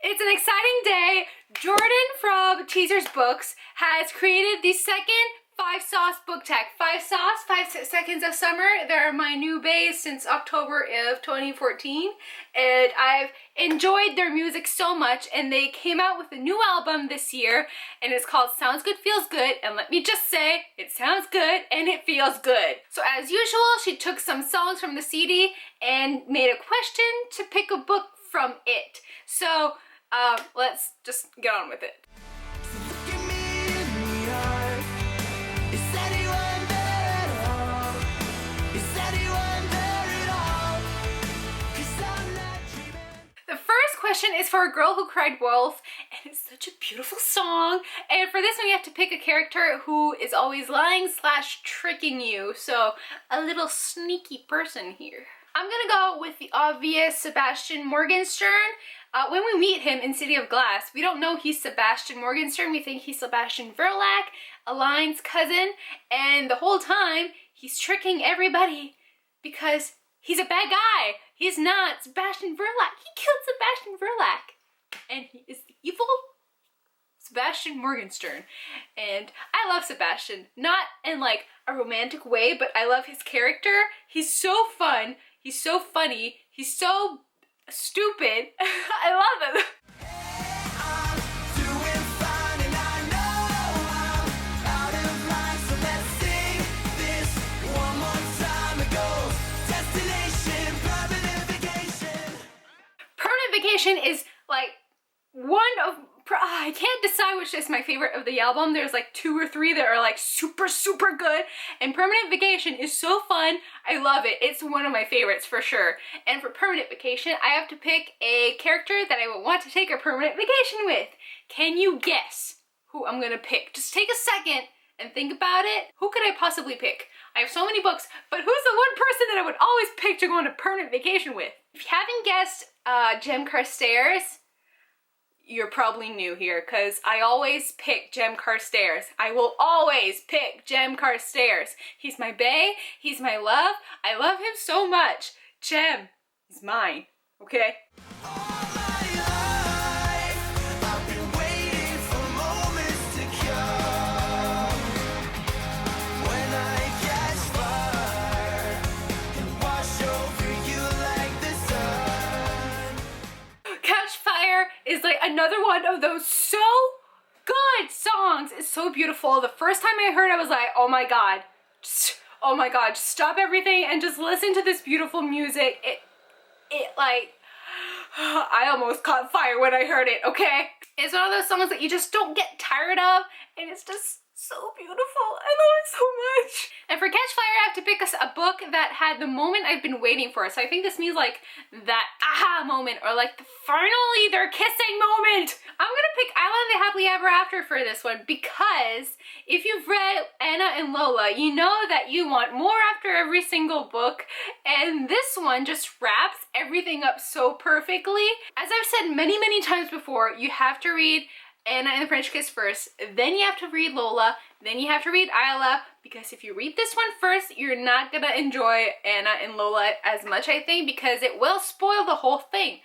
It's an exciting day. Jordan from Teaser's Books has created the second 5 Sauce book tag. 5 Sauce, 5 Seconds of Summer. They're my new baes since October of 2014. And I've enjoyed their music so much, and they came out with a new album this year, and it's called Sounds Good Feels Good, and let me just say, it sounds good and it feels good. So as usual, she took some songs from the CD and made a question to pick a book from it. So let's just get on with it. The first question is for A Girl Who Cried Wolf, and it's such a beautiful song. And for this one, you have to pick a character who is always lying / tricking you. So a little sneaky person here. I'm gonna go with the obvious Sebastian Morgenstern. When we meet him in City of Glass, we don't know he's Sebastian Morgenstern. We think he's Sebastian Verlac, Aline's cousin, and the whole time he's tricking everybody because he's a bad guy. He's not Sebastian Verlac. He killed Sebastian Verlac, and he is the evil Sebastian Morgenstern. And I love Sebastian, not in like a romantic way, but I love his character. He's so fun. He's so funny. He's so stupid. I love him. Permanent Vacation is like one of, I can't decide which is my favorite of the album. There's like 2 or 3 that are like super good, and Permanent Vacation is so fun. I love it. It's one of my favorites for sure. And for Permanent Vacation, I have to pick a character that I would want to take a permanent vacation with. Can you guess who I'm gonna pick? Just take a second and think about it. Who could I possibly pick? I have so many books, but who's the one person that I would always pick to go on a permanent vacation with? If you haven't guessed Jem Carstairs, you're probably new here, because I always pick Jem Carstairs. I will always pick Jem Carstairs. He's my bae, he's my love. I love him so much. Jem is mine, okay? Is like another one of those so good songs. It's so beautiful. The first time I heard it, I was like, oh my god, just stop everything and just listen to this beautiful music. It like, I almost caught fire when I heard it, okay? It's one of those songs that you just don't get tired of, and it's just so beautiful. I love it so much. And for Catch Fire, I have to pick a book that had the moment I've been waiting for. So I think this means like that aha moment, or like the finally they're kissing moment. I'm gonna pick Island of the Happily Ever After for this one, because if you've read Anna and Lola, you know that you want more after every single book, and this one just wraps everything up so perfectly. As I've said many times before, you have to read Anna and the French Kiss first, then you have to read Lola, then you have to read Isla, because if you read this one first, you're not gonna enjoy Anna and Lola as much, I think, because it will spoil the whole thing.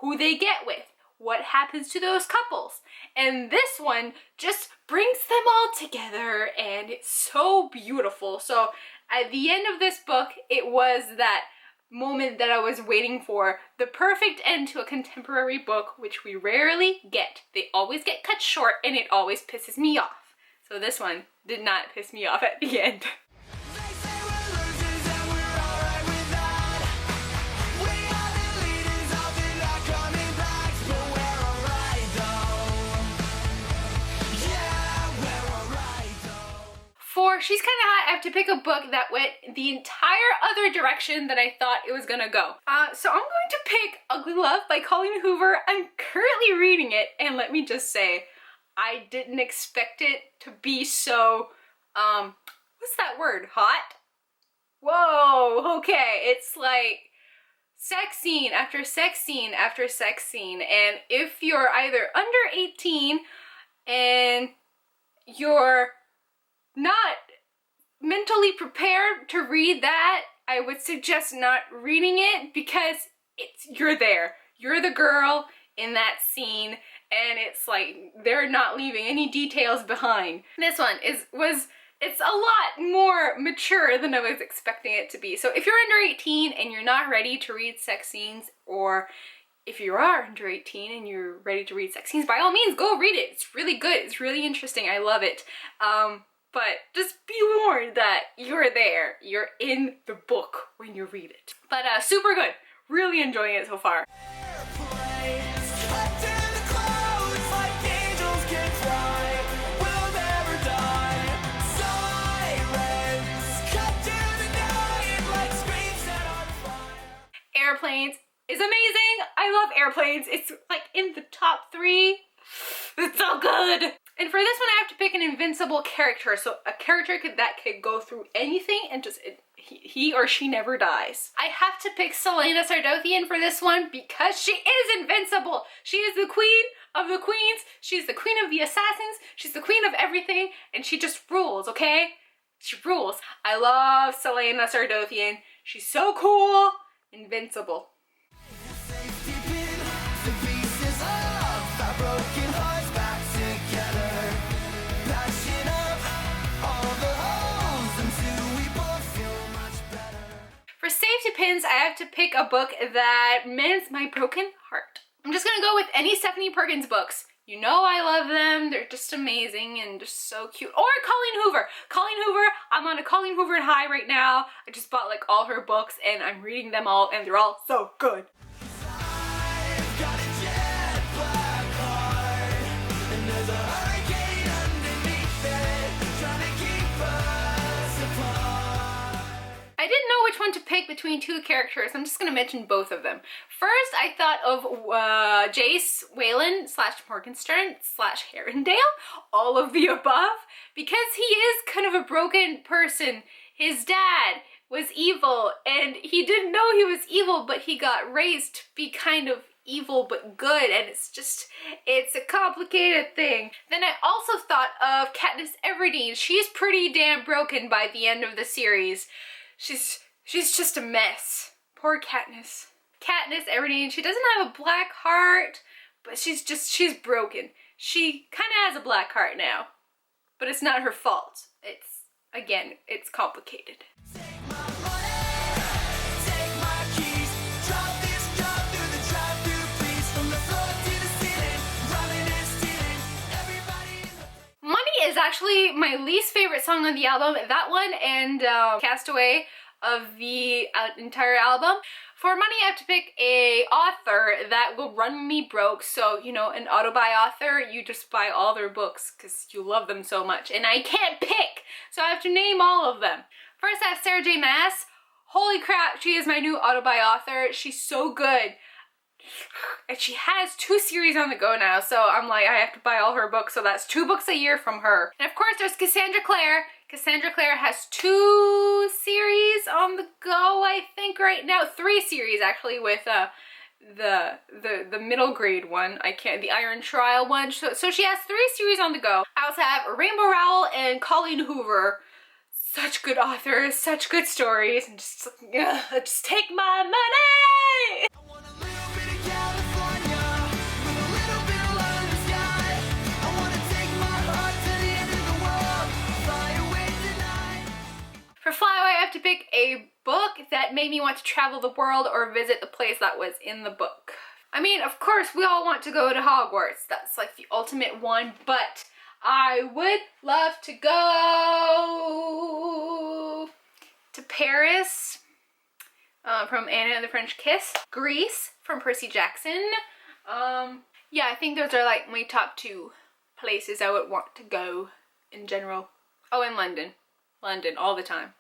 Who they get with, what happens to those couples. And this one just brings them all together, and it's so beautiful. So at the end of this book, it was that moment that I was waiting for, the perfect end to a contemporary book, which we rarely get. They always get cut short, and it always pisses me off. So this one did not piss me off at the end. For She's Kinda Hot, I have to pick a book that went the entire other direction that I thought it was gonna go. So I'm going to pick Ugly Love by Colleen Hoover. I'm currently reading it, and let me just say, I didn't expect it to be so, what's that word? Hot? Whoa, okay, it's like sex scene after sex scene after sex scene, and if you're either under 18 and you're not mentally prepared to read that, I would suggest not reading it, because you're there. You're the girl in that scene, and it's like they're not leaving any details behind. This one it's a lot more mature than I was expecting it to be. So if you're under 18 and you're not ready to read sex scenes, or if you are under 18 and you're ready to read sex scenes, by all means, go read it. It's really good. It's really interesting. I love it. But just be warned that you're there. You're in the book when you read it. But super good. Really enjoying it so far. Airplanes is amazing. I love Airplanes. It's like in the top 3. It's so good. And for this one, I have to pick an invincible character. So a character that could go through anything and just, he or she never dies. I have to pick Selena Sardothian for this one because she is invincible. She is the queen of the queens. She's the queen of the assassins. She's the queen of everything. And she just rules, okay? She rules. I love Selena Sardothian. She's so cool. Invincible. For safety pins, I have to pick a book that mends my broken heart. I'm just gonna go with any Stephanie Perkins books. You know I love them. They're just amazing and just so cute. Or Colleen Hoover. Colleen Hoover, I'm on a Colleen Hoover high right now. I just bought like all her books and I'm reading them all and they're all so good. I didn't know which one to pick between 2 characters. I'm just gonna mention both of them. First, I thought of Jace Whalen / Morgenstern / Herondale, all of the above, because he is kind of a broken person. His dad was evil and he didn't know he was evil, but he got raised to be kind of evil but good, and it's a complicated thing. Then I also thought of Katniss Everdeen. She's pretty damn broken by the end of the series. She's just a mess. Poor Katniss. Katniss Everdeen, she doesn't have a black heart, but she's broken. She kind of has a black heart now, but it's not her fault. It's complicated. Money is actually my least favorite song on the album. That one and Castaway of the entire album. For money, I have to pick a author that will run me broke. So, you know, an auto-buy author, you just buy all their books because you love them so much. And I can't pick, so I have to name all of them. First, I have Sarah J. Maas. Holy crap, she is my new auto-buy author. She's so good. And she has 2 series on the go now, so I'm like, I have to buy all her books, so that's 2 books a year from her. And of course, there's Cassandra Clare. Cassandra Clare has 2 series on the go, I think, right now. 3 series, actually, with the middle grade one. The Iron Trial one. So she has 3 series on the go. I also have Rainbow Rowell and Colleen Hoover. Such good authors, such good stories, and just take my money! For Flyaway, I have to pick a book that made me want to travel the world or visit the place that was in the book. I mean, of course, we all want to go to Hogwarts. That's like the ultimate one, but I would love to go to Paris from Anna and the French Kiss. Greece from Percy Jackson. Yeah, I think those are like my top 2 places I would want to go in general. Oh, and London. London, all the time.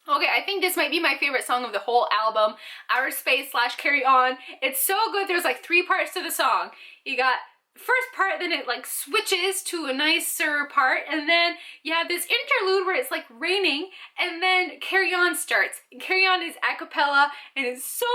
Okay, I think this might be my favorite song of the whole album. Outerspace / Carry On. It's so good. There's like 3 parts to the song. You got first part, then it like switches to a nicer part, and then you have this interlude where it's like raining, and then Carry On starts. And Carry On is a cappella, and it's so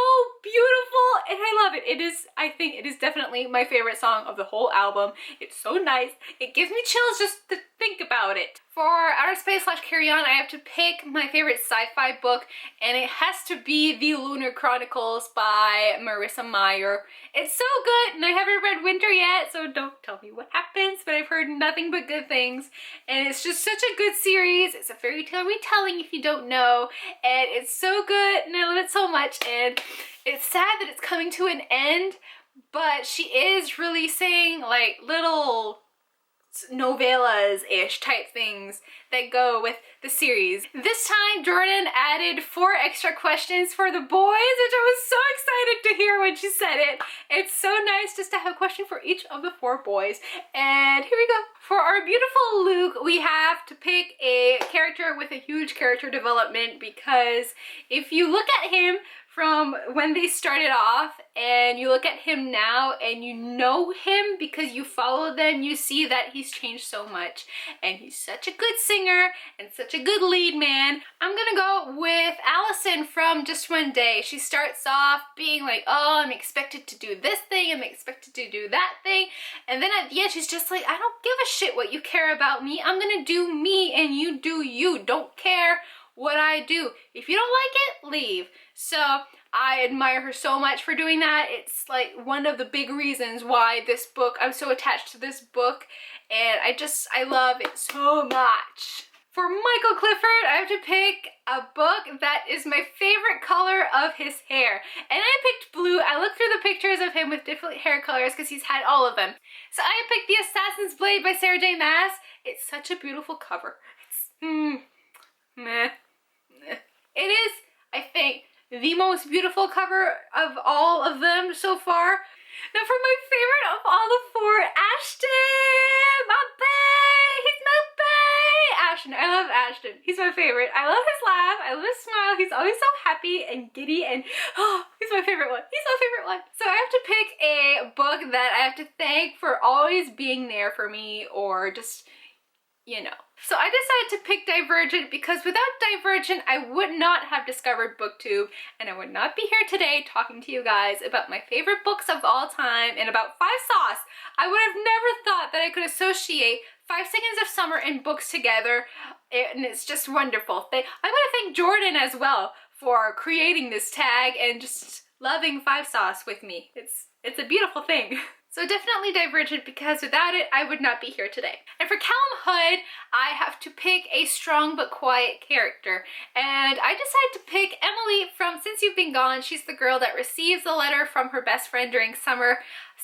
beautiful, and I love it. It is, I think it is definitely my favorite song of the whole album. It's so nice. It gives me chills just to think about it. For Outerspace/Carry On, I have to pick my favorite sci-fi book, and it has to be The Lunar Chronicles by Marissa Meyer. It's so good, and I haven't read Winter yet, so don't tell me what happens, but I've heard nothing but good things, and it's just such a good series. It's a fairy tale retelling if you don't know, and it's so good, and I love it so much, and it's sad that it's coming to an end, but she is releasing like little novellas-ish type things that go with the series. This time Jordan added 4 extra questions for the boys, which I was so excited to hear when she said it. It's so nice just to have a question for each of the 4 boys. And here we go. For our beautiful Luke, we have to pick a character with a huge character development, because if you look at him from when they started off and you look at him now and you know him because you follow them, you see that he's changed so much, and he's such a good singer and such a good lead man. I'm gonna go with Allison from Just One Day. She starts off being like, oh, I'm expected to do this thing, I'm expected to do that thing, and then at the end she's just like, I don't give a shit what you care about me, I'm gonna do me and you do you. Don't care what I do. If you don't like it, leave. So I admire her so much for doing that. It's like one of the big reasons why this book, I'm so attached to this book, and I love it so much. For Michael Clifford, I have to pick a book that is my favorite color of his hair. And I picked blue. I looked through the pictures of him with different hair colors because he's had all of them. So I picked The Assassin's Blade by Sarah J. Maas. It's such a beautiful cover. It's meh. It is, I think, the most beautiful cover of all of them so far. Now for my favorite of all the 4, Ashton! My bae! He's my bae! Ashton. I love Ashton. He's my favorite. I love his laugh. I love his smile. He's always so happy and giddy, and oh, he's my favorite one. He's my favorite one. So I have to pick a book that I have to thank for always being there for me, or just, you know. So I decided to pick Divergent because without Divergent, I would not have discovered BookTube, and I would not be here today talking to you guys about my favorite books of all time and about 5 Sauce. I would have never thought that I could associate 5 Seconds of Summer and books together, and it's just wonderful. I want to thank Jordan as well for creating this tag and just loving 5 Sauce with me. It's a beautiful thing. So definitely Divergent, because without it, I would not be here today. And for Callum Hood, I have to pick a strong but quiet character. And I decided to pick Emily from Since You've Been Gone. She's the girl that receives a letter from her best friend during summer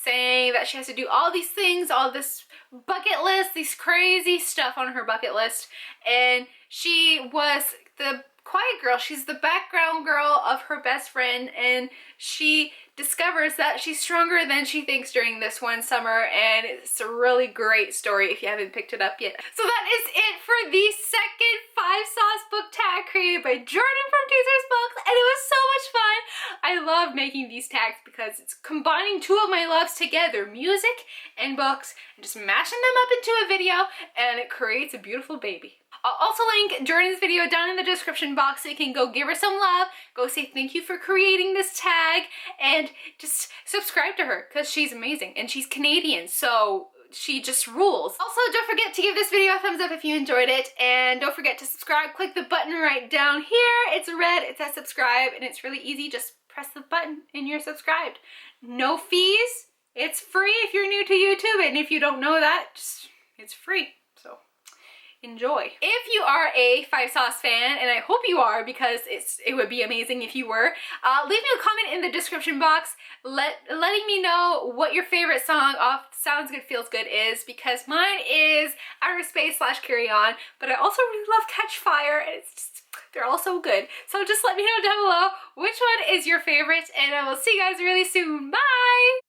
saying that she has to do all these things, all this bucket list, these crazy stuff on her bucket list. And she was the quiet girl. She's the background girl of her best friend, and she discovers that she's stronger than she thinks during this one summer, and it's a really great story if you haven't picked it up yet. So that is it for the second 5 Sauce book tag created by Jordan from Teasers Books, and it was so much fun. I love making these tags because it's combining 2 of my loves together, music and books, and just mashing them up into a video, and it creates a beautiful baby. I'll also link Jordan's video down in the description box so you can go give her some love, go say thank you for creating this tag, and just subscribe to her because she's amazing and she's Canadian, so she just rules. Also, don't forget to give this video a thumbs up if you enjoyed it, and don't forget to subscribe. Click the button right down here. It's red, it says subscribe, and it's really easy. Just press the button and you're subscribed. No fees. It's free if you're new to YouTube, and if you don't know that, it's free. So enjoy. If you are a 5 Sauce fan, and I hope you are because it would be amazing if you were, leave me a comment in the description box letting me know what your favorite song off Sounds Good Feels Good is, because mine is Outerspace/Carry On, but I also really love Catch Fire, and it's just, they're all so good. So just let me know down below which one is your favorite, and I will see you guys really soon. Bye!